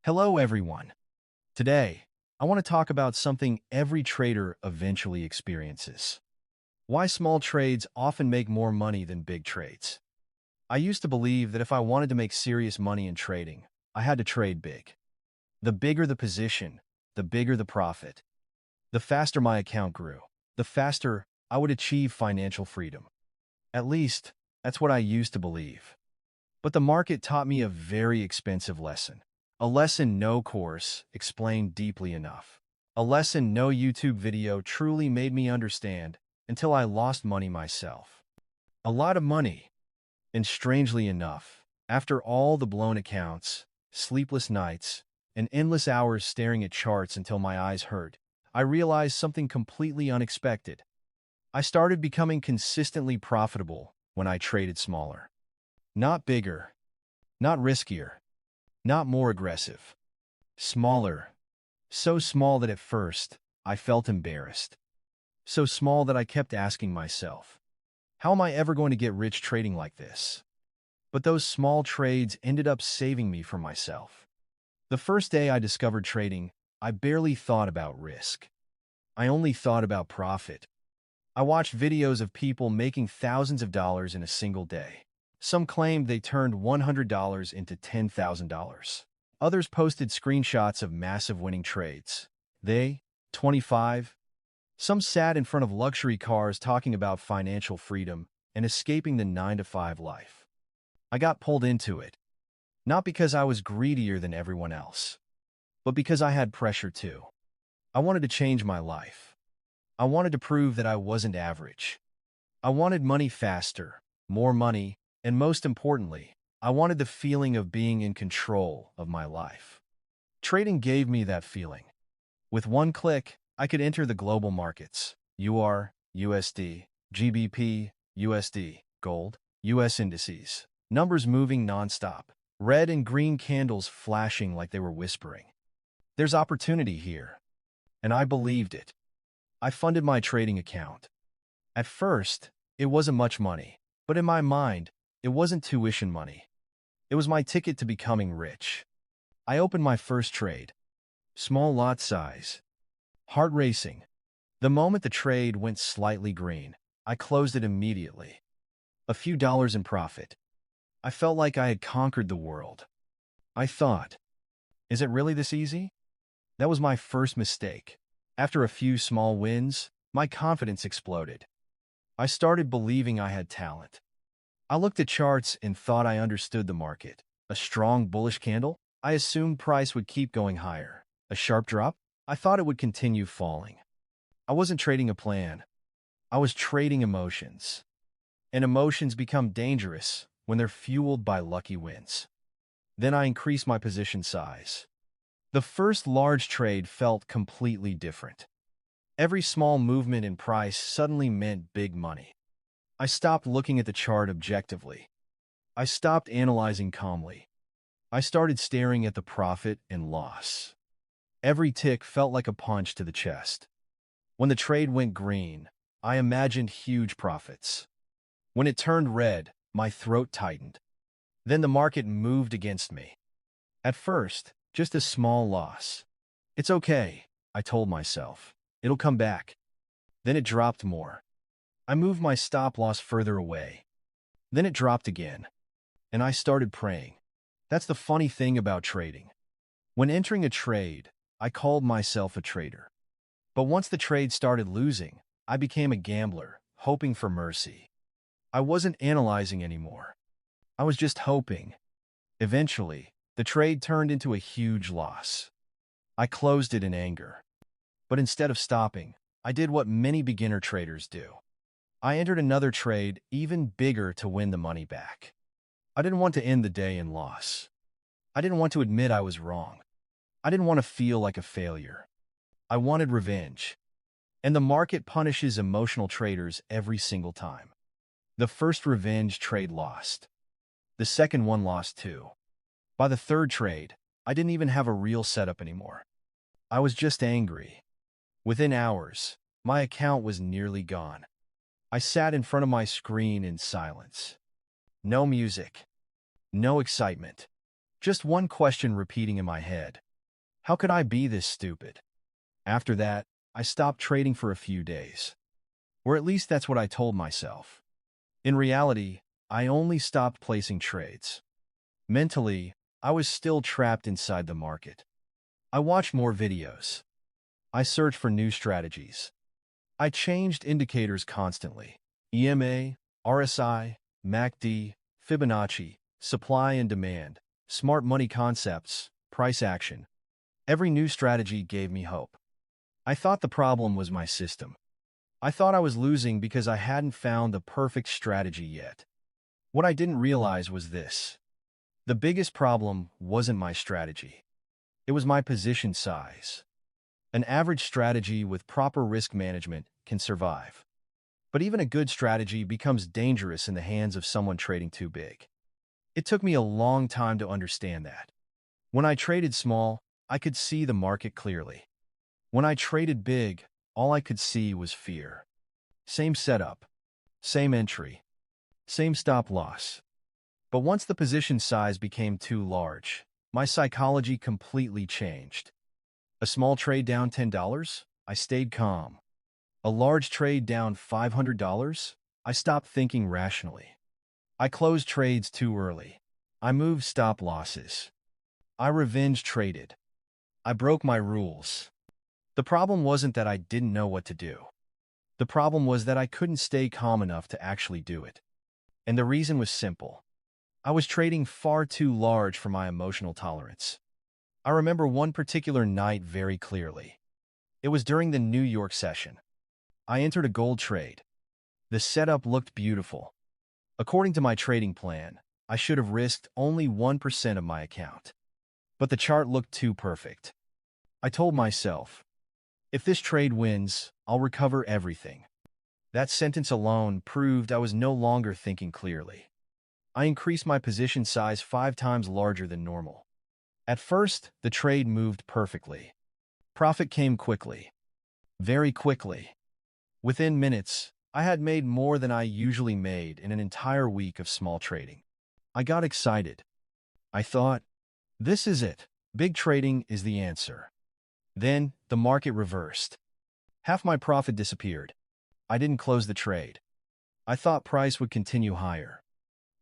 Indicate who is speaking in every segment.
Speaker 1: Hello, everyone. Today, I want to talk about something every trader eventually experiences. Why small trades often make more money than big trades. I used to believe that if I wanted to make serious money in trading, I had to trade big. The bigger the position, the bigger the profit. The faster my account grew, the faster I would achieve financial freedom. At least, that's what I used to believe. But the market taught me a very expensive lesson. A lesson no course explained deeply enough. A lesson no YouTube video truly made me understand until I lost money myself. A lot of money. And strangely enough, after all the blown accounts, sleepless nights, and endless hours staring at charts until my eyes hurt, I realized something completely unexpected. I started becoming consistently profitable when I traded smaller. Not bigger, not riskier, not more aggressive. Smaller. So small that at first, I felt embarrassed. So small that I kept asking myself, how am I ever going to get rich trading like this? But those small trades ended up saving me from myself. The first day I discovered trading, I barely thought about risk. I only thought about profit. I watched videos of people making thousands of dollars in a single day. Some claimed they turned $100 into $10,000. Others posted screenshots of massive winning trades. They, 25. Some sat in front of luxury cars talking about financial freedom and escaping the 9-to-5 life. I got pulled into it, not because I was greedier than everyone else, but because I had pressure too. I wanted to change my life. I wanted to prove that I wasn't average. I wanted money faster, more money, and most importantly, I wanted the feeling of being in control of my life. Trading gave me that feeling. With one click, I could enter the global markets, UR, USD, GBP, USD, gold, US indices, numbers moving nonstop, red and green candles flashing like they were whispering. There's opportunity here. And I believed it. I funded my trading account. At first, it wasn't much money, but in my mind, it wasn't tuition money. It was my ticket to becoming rich. I opened my first trade. Small lot size. Heart racing. The moment the trade went slightly green, I closed it immediately. A few dollars in profit. I felt like I had conquered the world. I thought, is it really this easy? That was my first mistake. After a few small wins, my confidence exploded. I started believing I had talent. I looked at charts and thought I understood the market. A strong bullish candle? I assumed price would keep going higher. A sharp drop? I thought it would continue falling. I wasn't trading a plan. I was trading emotions. And emotions become dangerous when they're fueled by lucky wins. Then I increased my position size. The first large trade felt completely different. Every small movement in price suddenly meant big money. I stopped looking at the chart objectively. I stopped analyzing calmly. I started staring at the profit and loss. Every tick felt like a punch to the chest. When the trade went green, I imagined huge profits. When it turned red, my throat tightened. Then the market moved against me. At first, just a small loss. It's okay, I told myself. It'll come back. Then it dropped more. I moved my stop loss further away. Then it dropped again. And I started praying. That's the funny thing about trading. When entering a trade, I called myself a trader. But once the trade started losing, I became a gambler, hoping for mercy. I wasn't analyzing anymore. I was just hoping. Eventually, the trade turned into a huge loss. I closed it in anger. But instead of stopping, I did what many beginner traders do. I entered another trade even bigger to win the money back. I didn't want to end the day in loss. I didn't want to admit I was wrong. I didn't want to feel like a failure. I wanted revenge. And the market punishes emotional traders every single time. The first revenge trade lost. The second one lost too. By the third trade, I didn't even have a real setup anymore. I was just angry. Within hours, my account was nearly gone. I sat in front of my screen in silence. No music. No excitement. Just one question repeating in my head. How could I be this stupid? After that, I stopped trading for a few days. Or at least that's what I told myself. In reality, I only stopped placing trades. Mentally, I was still trapped inside the market. I watched more videos. I searched for new strategies. I changed indicators constantly. EMA, RSI, MACD, Fibonacci, supply and demand, smart money concepts, price action. Every new strategy gave me hope. I thought the problem was my system. I thought I was losing because I hadn't found the perfect strategy yet. What I didn't realize was this. The biggest problem wasn't my strategy. It was my position size. An average strategy with proper risk management can survive. But even a good strategy becomes dangerous in the hands of someone trading too big. It took me a long time to understand that. When I traded small, I could see the market clearly. When I traded big, all I could see was fear. Same setup, same entry, same stop loss. But once the position size became too large, my psychology completely changed. A small trade down $10, I stayed calm. A large trade down $500, I stopped thinking rationally. I closed trades too early. I moved stop losses. I revenge traded. I broke my rules. The problem wasn't that I didn't know what to do. The problem was that I couldn't stay calm enough to actually do it. And the reason was simple. I was trading far too large for my emotional tolerance. I remember one particular night very clearly. It was during the New York session. I entered a gold trade. The setup looked beautiful. According to my trading plan, I should have risked only 1% of my account. But the chart looked too perfect. I told myself, if this trade wins, I'll recover everything. That sentence alone proved I was no longer thinking clearly. I increased my position size 5 times larger than normal. At first, the trade moved perfectly. Profit came quickly. Very quickly. Within minutes, I had made more than I usually made in an entire week of small trading. I got excited. I thought, this is it. Big trading is the answer. Then, the market reversed. Half my profit disappeared. I didn't close the trade. I thought price would continue higher.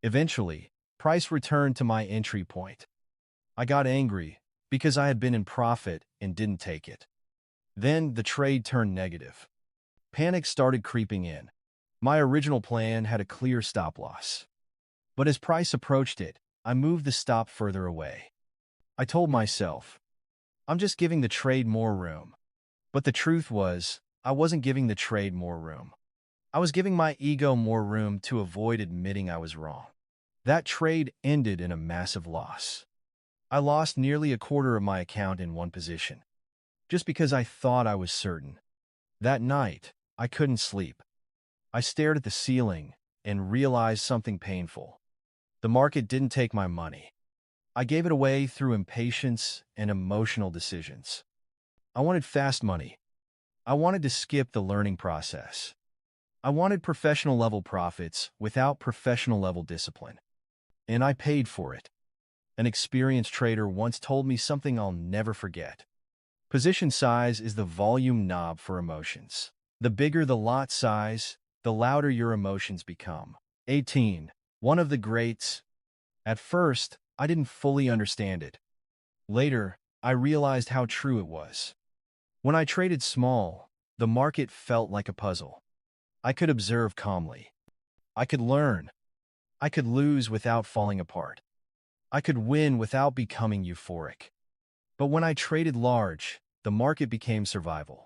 Speaker 1: Eventually, price returned to my entry point. I got angry because I had been in profit and didn't take it. Then the trade turned negative. Panic started creeping in. My original plan had a clear stop loss. But as price approached it, I moved the stop further away. I told myself, I'm just giving the trade more room. But the truth was, I wasn't giving the trade more room. I was giving my ego more room to avoid admitting I was wrong. That trade ended in a massive loss. I lost nearly a quarter of my account in one position, just because I thought I was certain. That night, I couldn't sleep. I stared at the ceiling and realized something painful. The market didn't take my money. I gave it away through impatience and emotional decisions. I wanted fast money. I wanted to skip the learning process. I wanted professional-level profits without professional-level discipline. And I paid for it. An experienced trader once told me something I'll never forget. Position size is the volume knob for emotions. The bigger the lot size, the louder your emotions become. 18. One of the greats. At first, I didn't fully understand it. Later, I realized how true it was. When I traded small, the market felt like a puzzle. I could observe calmly. I could learn. I could lose without falling apart. I could win without becoming euphoric. But when I traded large, the market became survival.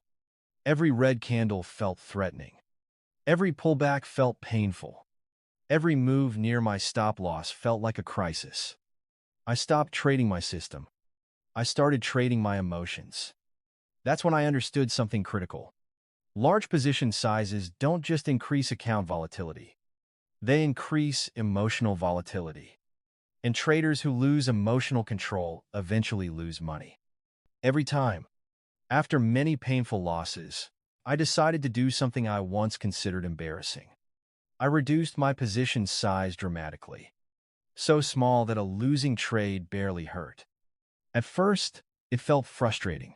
Speaker 1: Every red candle felt threatening. Every pullback felt painful. Every move near my stop loss felt like a crisis. I stopped trading my system. I started trading my emotions. That's when I understood something critical. Large position sizes don't just increase account volatility. They increase emotional volatility. And traders who lose emotional control eventually lose money. Every time. After many painful losses, I decided to do something I once considered embarrassing. I reduced my position size dramatically. so small that a losing trade barely hurt. At first, it felt frustrating.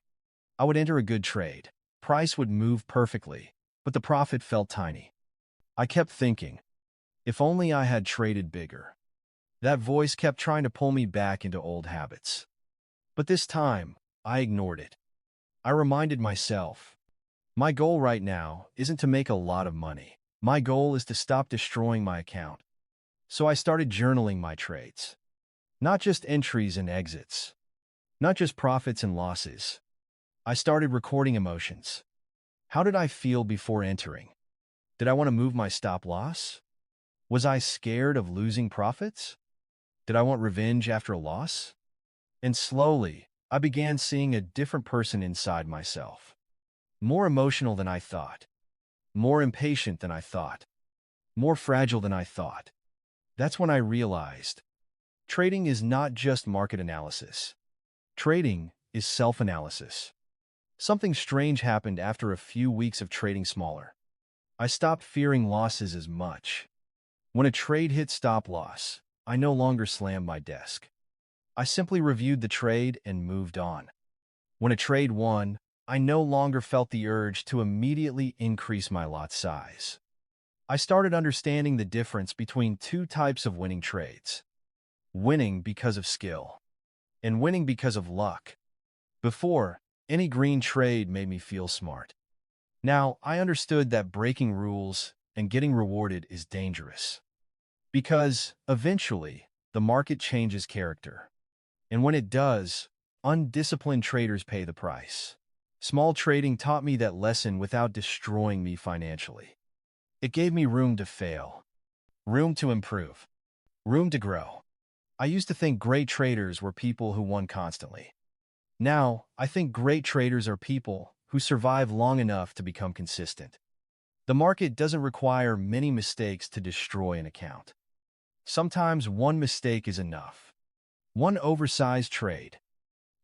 Speaker 1: I would enter a good trade. Price would move perfectly, but the profit felt tiny. I kept thinking, if only I had traded bigger. That voice kept trying to pull me back into old habits. But this time, I ignored it. I reminded myself, my goal right now isn't to make a lot of money. My goal is to stop destroying my account. So I started journaling my trades. Not just entries and exits. Not just profits and losses. I started recording emotions. How did I feel before entering? Did I want to move my stop loss? Was I scared of losing profits? Did I want revenge after a loss? And slowly, I began seeing a different person inside myself. More emotional than I thought. More impatient than I thought. More fragile than I thought. That's when I realized trading is not just market analysis. Trading is self-analysis. Something strange happened after a few weeks of trading smaller. I stopped fearing losses as much. When a trade hit stop loss, I no longer slammed my desk. I simply reviewed the trade and moved on. When a trade won, I no longer felt the urge to immediately increase my lot size. I started understanding the difference between two types of winning trades. Winning because of skill, and winning because of luck. Before, any green trade made me feel smart. Now, I understood that breaking rules and getting rewarded is dangerous. Because, eventually, the market changes character. And when it does, undisciplined traders pay the price. Small trading taught me that lesson without destroying me financially. It gave me room to fail, room to improve, room to grow. I used to think great traders were people who won constantly. Now, I think great traders are people who survive long enough to become consistent. The market doesn't require many mistakes to destroy an account. Sometimes one mistake is enough. One oversized trade.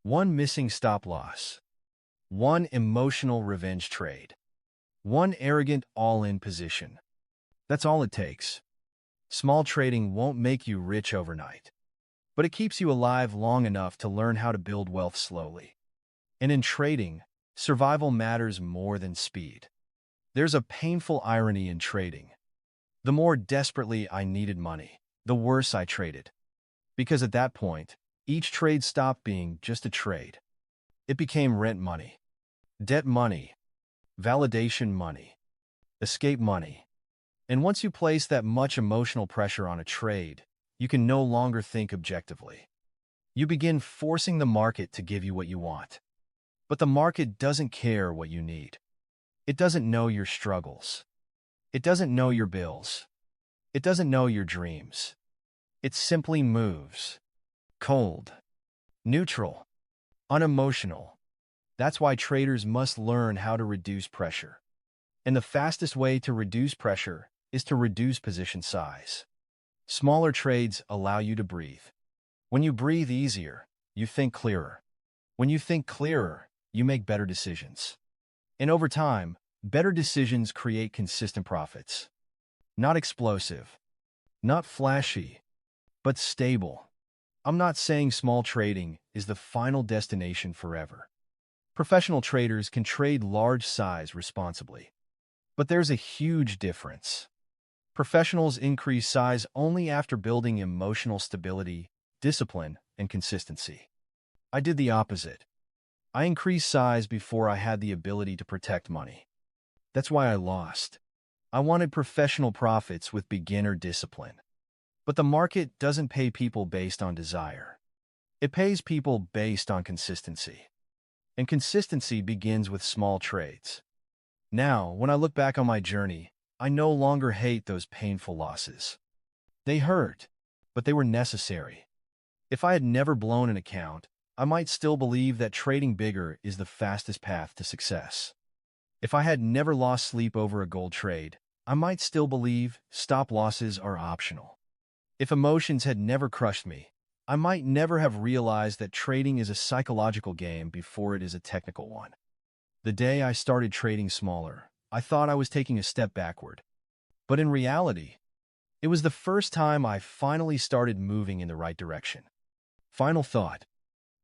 Speaker 1: One missing stop loss. One emotional revenge trade. One arrogant all-in position. That's all it takes. Small trading won't make you rich overnight, but it keeps you alive long enough to learn how to build wealth slowly. And in trading, survival matters more than speed. There's a painful irony in trading. The more desperately I needed money, the worse I traded. Because at that point, each trade stopped being just a trade. It became rent money, debt money, validation money, escape money. And once you place that much emotional pressure on a trade, you can no longer think objectively. You begin forcing the market to give you what you want. But the market doesn't care what you need. It doesn't know your struggles. It doesn't know your bills. It doesn't know your dreams. It simply moves. Cold. Neutral. Unemotional. That's why traders must learn how to reduce pressure. And the fastest way to reduce pressure is to reduce position size. Smaller trades allow you to breathe. When you breathe easier, you think clearer. When you think clearer, you make better decisions. And over time, better decisions create consistent profits. Not explosive, not flashy, but stable. I'm not saying small trading is the final destination forever. Professional traders can trade large size responsibly. But there's a huge difference. Professionals increase size only after building emotional stability, discipline, and consistency. I did the opposite. I increased size before I had the ability to protect money. That's why I lost. I wanted professional profits with beginner discipline. But the market doesn't pay people based on desire. It pays people based on consistency. And consistency begins with small trades. Now, when I look back on my journey, I no longer hate those painful losses. They hurt, but they were necessary. If I had never blown an account, I might still believe that trading bigger is the fastest path to success. If I had never lost sleep over a gold trade, I might still believe stop losses are optional. If emotions had never crushed me, I might never have realized that trading is a psychological game before it is a technical one. The day I started trading smaller, I thought I was taking a step backward. But in reality, It was the first time I finally started moving in the right direction. Final thought.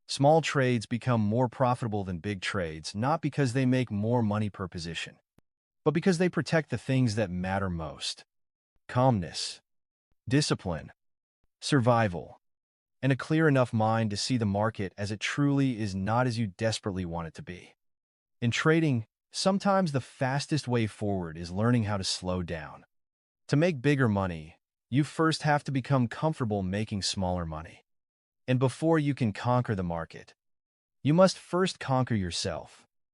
Speaker 1: Small trades become more profitable than big trades, not because they make more money per position, but because they protect the things that matter most: calmness, discipline, survival, and a clear enough mind to see the market as it truly is, not as you desperately want it to be. In trading, sometimes the fastest way forward is learning how to slow down. To make bigger money, you first have to become comfortable making smaller money. And before you can conquer the market, you must first conquer yourself.